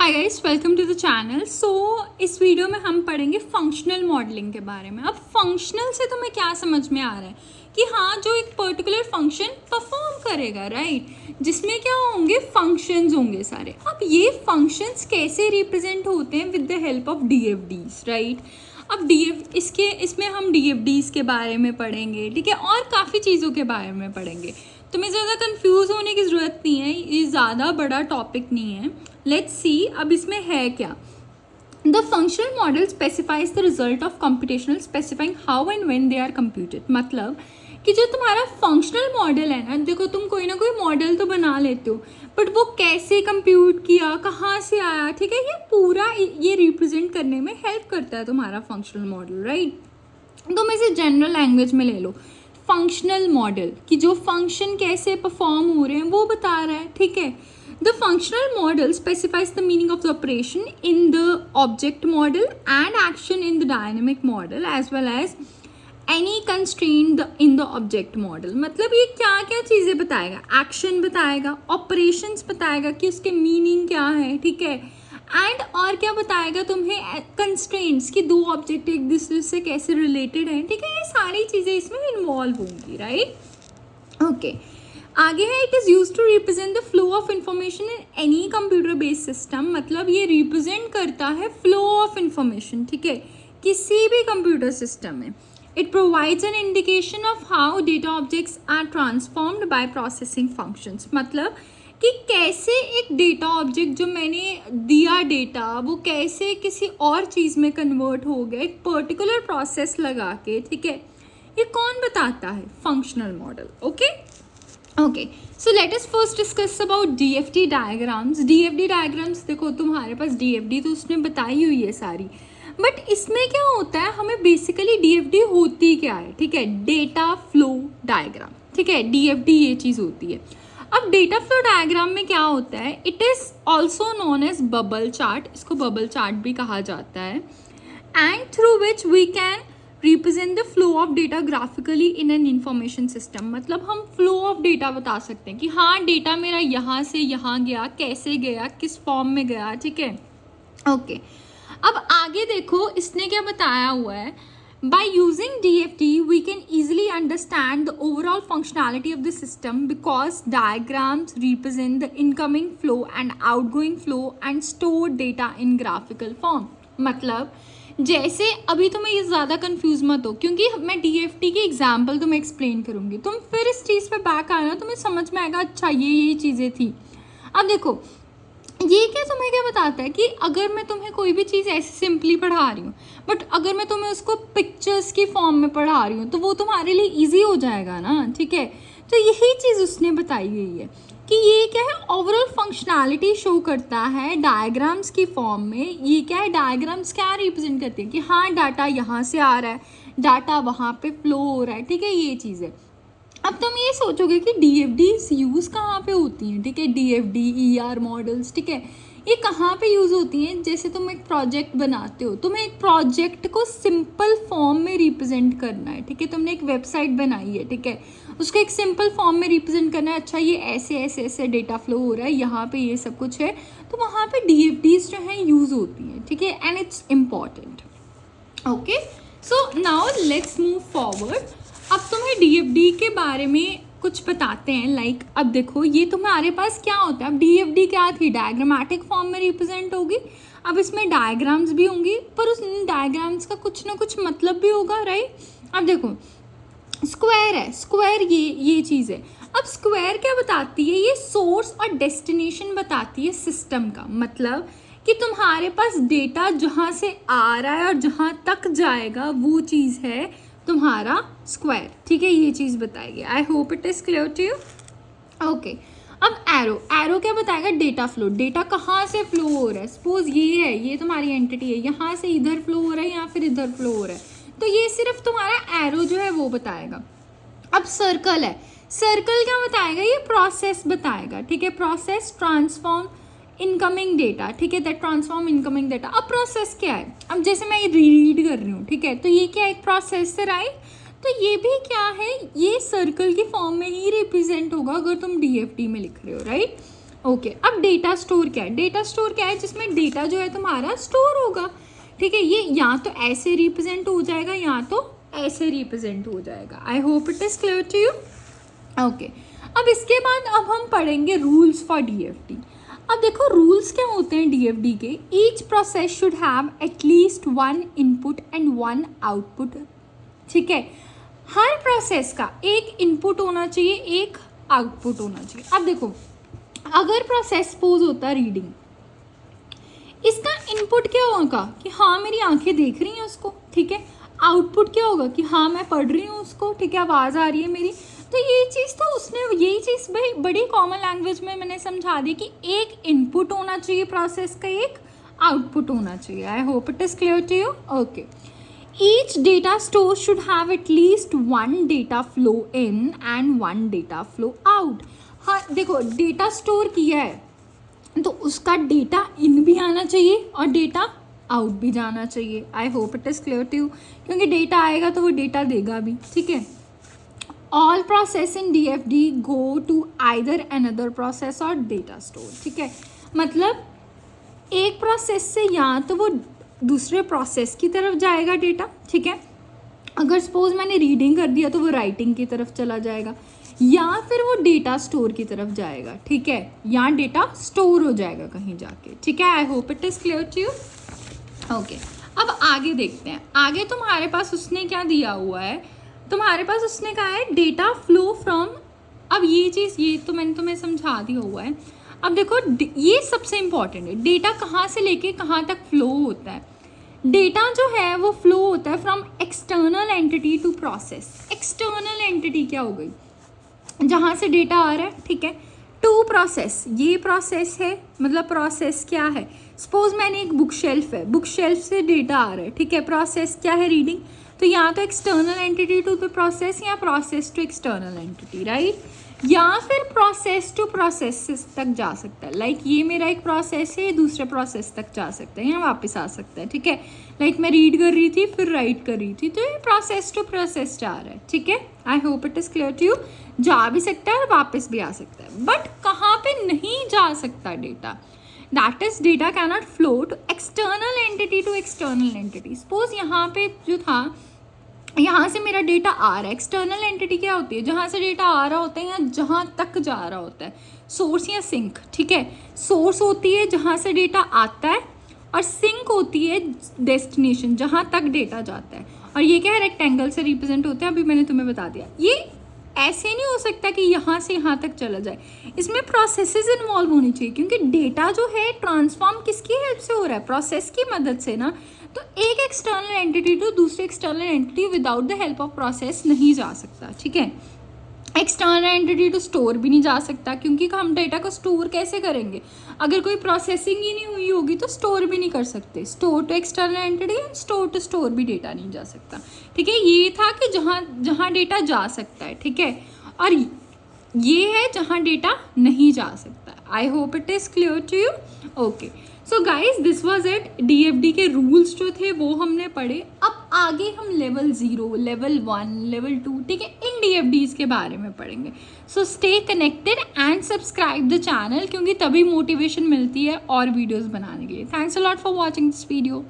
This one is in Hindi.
Hi guys, welcome to the channel. So इस वीडियो में हम पढ़ेंगे फंक्शनल मॉडलिंग के बारे में। अब फंक्शनल से तुम्हें क्या समझ में आ रहा है कि हाँ, जो एक पर्टिकुलर फंक्शन परफॉर्म करेगा, राइट, जिसमें क्या होंगे, फंक्शंस होंगे सारे। अब ये फंक्शंस कैसे रिप्रेजेंट होते हैं with the help of DFDs, right. अब इसमें हम डीएफडीज के बारे में पढ़ेंगे, ठीक है, और काफ़ी चीज़ों के बारे में पढ़ेंगे। तुम्हें ज़्यादा कंफ्यूज होने की ज़रूरत नहीं है, ये ज़्यादा बड़ा टॉपिक नहीं है। लेट्स सी अब इसमें है क्या। The functional model specifies the result of computational specifying how and when they are computed. मतलब कि जो तुम्हारा फंक्शनल मॉडल है ना, देखो तुम कोई ना कोई मॉडल तो बना लेते हो, बट वो कैसे कंप्यूट किया, कहाँ से आया, ठीक है, ये पूरा ये रिप्रेजेंट करने में हेल्प करता है तुम्हारा फंक्शनल मॉडल, राइट। तुम इसे जनरल लैंग्वेज में ले लो, फंक्शनल मॉडल कि जो फंक्शन कैसे परफॉर्म हो रहे हैं वो बता रहा है, ठीक है। The functional model specifies the meaning of the operation in the object model and action in the dynamic model as well as any constraint in the object model. मतलब ये क्या क्या चीज़ें बताएगा, एक्शन बताएगा, ऑपरेशंस बताएगा कि उसके मीनिंग क्या है, ठीक है, एंड और क्या बताएगा तुम्हें, कंस्ट्रेंट्स कि दो ऑब्जेक्ट एक दूसरे से कैसे रिलेटेड हैं, ठीक है, ये सारी चीज़ें इसमें इन्वॉल्व होंगी, राइट। ओके, आगे है, it is use to represent the flow of information in any computer based system. मतलब ये रिप्रेजेंट करता है फ्लो ऑफ इंफॉर्मेशन, ठीक है, किसी भी कंप्यूटर सिस्टम में। It provides an indication of how data objects are transformed by processing functions. मतलब कि कैसे एक डेटा ऑब्जेक्ट जो मैंने दिया डेटा, वो कैसे किसी और चीज़ में कन्वर्ट हो गया एक पर्टिकुलर प्रोसेस लगा के, ठीक है, ये कौन बताता है, functional model. Okay, so let us first discuss about DFD diagrams. DFD diagrams देखो, तुम्हारे पास डीएफडी तो उसने बताई हुई है सारी, बट इसमें क्या होता है, हमें बेसिकली डीएफडी होती क्या है, ठीक है, डेटा फ्लो डायग्राम, ठीक है, डीएफडी ये चीज़ होती है। अब डेटा फ्लो डायग्राम में क्या होता है, it is also known as bubble chart, इसको बबल चार्ट भी कहा जाता है, and through which we can represent the flow of data graphically in an information system. मतलब हम फ्लो ऑफ डेटा बता सकते हैं कि हाँ, डेटा मेरा यहाँ से यहाँ गया, कैसे गया, किस फॉर्म में गया, ठीक है। ओके, अब आगे देखो इसने क्या बताया हुआ है, by using DFD we can easily understand the overall functionality of the system because diagrams represent the incoming flow and outgoing flow and stored data in graphical form। मतलब जैसे अभी तुम्हें ये ज़्यादा कंफ्यूज मत हो, क्योंकि मैं DFD की एग्जाम्पल तुम्हें एक्सप्लेन करूँगी, तुम फिर इस चीज़ पे बैक आना, तुम्हें समझ में आएगा, अच्छा ये चीज़ें थी। अब देखो ये क्या तुम्हें क्या बताता है कि अगर मैं तुम्हें कोई भी चीज़ ऐसे सिंपली पढ़ा रही हूँ, बट अगर मैं तुम्हें उसको पिक्चर्स की फॉर्म में पढ़ा रही हूँ तो वो तुम्हारे लिए इजी हो जाएगा ना, ठीक है। तो यही चीज़ उसने बताई हुई है कि ये क्या है, ओवरऑल फंक्शनैलिटी शो करता है डायग्राम्स की फॉर्म में। ये क्या है, डायग्राम्स क्या रिप्रेजेंट करते हैं कि हाँ, डाटा यहाँ से आ रहा है, डाटा वहाँ पे फ्लो हो रहा है, ठीक है, ये चीज़ है। अब तुम ये सोचोगे कि डीएफडीज यूज़ कहाँ पे होती हैं, ठीक है, डीएफडी ईआर मॉडल्स, ठीक है, ये कहाँ पे यूज़ होती हैं। जैसे तुम एक प्रोजेक्ट बनाते हो, तुम्हें एक प्रोजेक्ट को सिंपल फॉर्म में रिप्रेजेंट करना है, ठीक है, तुमने एक वेबसाइट बनाई है, ठीक है, उसको एक सिंपल फॉर्म में रिप्रेजेंट करना है। अच्छा, ये ऐसे ऐसे ऐसे डेटा फ्लो हो रहा है, यहाँ पे ये सब कुछ है, तो वहाँ पे डीएफडीज जो हैं यूज़ होती हैं, ठीक है, and it's important. Okay, so now let's move forward. अब तुम्हें डीएफडी के बारे में कुछ बताते हैं, लाइक अब देखो ये तुम्हारे पास क्या होता है। अब डीएफडी क्या थी, डायग्रामेटिक फॉर्म में रिप्रेजेंट होगी। अब इसमें डायग्राम्स भी होंगी, पर उस डायग्राम्स का कुछ ना कुछ मतलब भी होगा, राइट। अब देखो स्क्वायर है, स्क्वायर ये चीज़ है। अब स्क्वायर क्या बताती है, ये सोर्स और डेस्टिनेशन बताती है सिस्टम का। मतलब कि तुम्हारे पास डेटा जहाँ से आ रहा है और जहाँ तक जाएगा वो चीज़ है तुम्हारा स्क्वायर, ठीक है, ये चीज़ बताएगी। I hope it is clear to you. Okay, अब एरो क्या बताएगा, डेटा फ्लो, डेटा कहाँ से फ्लो हो रहा है। सपोज ये है, ये तुम्हारी एंटिटी है, यहाँ से इधर फ्लो हो रहा है या फिर इधर फ्लो हो रहा है, तो ये सिर्फ तुम्हारा एरो जो है वो बताएगा। अब सर्कल है, सर्कल क्या बताएगा, ये प्रोसेस बताएगा, ठीक है, प्रोसेस ट्रांसफॉर्म इनकमिंग डेटा, ठीक है, दैट ट्रांसफॉर्म इनकमिंग डेटा। अब प्रोसेस क्या है, अब जैसे मैं ये रीड कर रही हूँ, ठीक है, तो ये क्या एक प्रोसेस है, राइट। तो ये भी क्या है, ये सर्कल की फॉर्म में ही रिप्रेजेंट होगा अगर तुम डीएफडी में लिख रहे हो, राइट। ओके अब डेटा स्टोर क्या है? डेटा स्टोर क्या है? जिसमें डेटा जो है तुम्हारा स्टोर होगा, ठीक है। ये या तो ऐसे रिप्रेजेंट हो जाएगा या तो ऐसे रिप्रेजेंट हो जाएगा। I hope it is clear to you. Okay अब इसके बाद अब हम पढ़ेंगे रूल्स फॉर डीएफडी। अब देखो रूल्स क्या होते हैं डीएफडी के। Each process should have at least 1 input and 1 output, ठीक है। हर प्रोसेस का एक इनपुट होना चाहिए, एक आउटपुट होना चाहिए। अब देखो अगर प्रोसेस सपोज होता है रीडिंग, इसका इनपुट क्या होगा कि हाँ मेरी आंखें देख रही हैं उसको, ठीक है। आउटपुट क्या होगा कि हाँ मैं पढ़ रही हूँ उसको, ठीक है, आवाज़ आ रही है मेरी। तो ये चीज़ तो उसने यही चीज़ भाई बड़ी कॉमन लैंग्वेज में मैंने समझा दी कि एक इनपुट होना चाहिए प्रोसेस का, एक आउटपुट होना चाहिए। I hope it is clear to you. Okay each data store should have at least 1 data flow in and 1 data flow out. हाँ देखो डेटा स्टोर किया है तो उसका डेटा इन भी आना चाहिए और डेटा आउट भी जाना चाहिए। I hope it is clear to you, क्योंकि डेटा आएगा तो वो डेटा देगा भी, ठीक है। All process in DFD go to either another process और डेटा स्टोर, ठीक है। मतलब एक प्रोसेस से या तो वो दूसरे प्रोसेस की तरफ जाएगा डेटा, ठीक है। अगर सपोज मैंने रीडिंग कर दिया तो वो राइटिंग की तरफ चला जाएगा, या फिर वो डेटा स्टोर की तरफ जाएगा, ठीक है, या डेटा स्टोर हो जाएगा कहीं जाके, ठीक है। I hope it is clear to you. Okay अब आगे देखते हैं। आगे तुम्हारे पास उसने क्या दिया हुआ है, तुम्हारे पास उसने कहा है डेटा फ्लो फ्रॉम। अब ये चीज़ ये तो मैंने तुम्हें समझा दिया हुआ है। अब देखो ये सबसे इंपॉर्टेंट है, डेटा कहाँ से लेके कहाँ तक फ्लो होता है। डेटा जो है वो फ्लो होता है from external entity to process. External entity क्या हो गई, जहाँ से डेटा आ रहा है, ठीक है, टू प्रोसेस। ये प्रोसेस है, मतलब प्रोसेस क्या है, सपोज मैंने एक बुक शेल्फ है, बुक शेल्फ से डेटा आ रहा है, ठीक है। प्रोसेस क्या है, रीडिंग। तो या तो external entity to the process या process to external entity, right. या फिर प्रोसेस टू प्रोसेस तक जा सकता है। लाइक ये मेरा एक प्रोसेस है, दूसरे प्रोसेस तक जा सकता है या वापस आ सकता है, ठीक है। लाइक मैं रीड कर रही थी फिर राइट कर रही थी, तो ये प्रोसेस टू प्रोसेस जा रहा है, ठीक है। I hope it is clear to you. जा भी सकता है और वापस भी आ सकता है, बट कहाँ पे नहीं जा सकता data, that is data cannot flow to external entity to external entity. Suppose यहाँ पे जो था, यहाँ से मेरा डेटा आ रहा है। एक्सटर्नल एंटिटी क्या होती है, जहाँ से डेटा आ रहा होता है या जहाँ तक जा रहा होता है, सोर्स या सिंक, ठीक है। सोर्स होती है जहाँ से डेटा आता है और सिंक होती है डेस्टिनेशन, जहाँ तक डेटा जाता है। और ये क्या है, रेक्टेंगल से रिप्रेजेंट होते हैं, अभी मैंने तुम्हें बता दिया। ये ऐसे नहीं हो सकता कि यहाँ से यहाँ तक चला जाए, इसमें प्रोसेसेस इन्वॉल्व होनी चाहिए, क्योंकि डेटा जो है ट्रांसफॉर्म किसकी हेल्प से हो रहा है, प्रोसेस की मदद से ना। तो एक एक्सटर्नल एंटिटी टू दूसरे external entity without the help of process नहीं जा सकता, ठीक है। एक्सटर्नल एंटिटी टू स्टोर भी नहीं जा सकता, क्योंकि हम डेटा को स्टोर कैसे करेंगे, अगर कोई प्रोसेसिंग ही नहीं हुई होगी तो स्टोर भी नहीं कर सकते। Store to external entity and store to store भी डेटा नहीं जा सकता, ठीक है। ये था कि जहाँ जहाँ डेटा जा सकता है, ठीक है, और ये है जहाँ डेटा नहीं जा सकता। I hope it is clear to you. Okay so guys this was it. DFD के रूल्स जो थे वो हमने पढ़े। अब आगे हम लेवल 0, लेवल 1, लेवल 2, ठीक है, इन डीएफडीज के बारे में पढ़ेंगे। So stay connected and subscribe the channel, क्योंकि तभी मोटिवेशन मिलती है और वीडियोज़ बनाने के लिए। Thanks a lot for watching this video.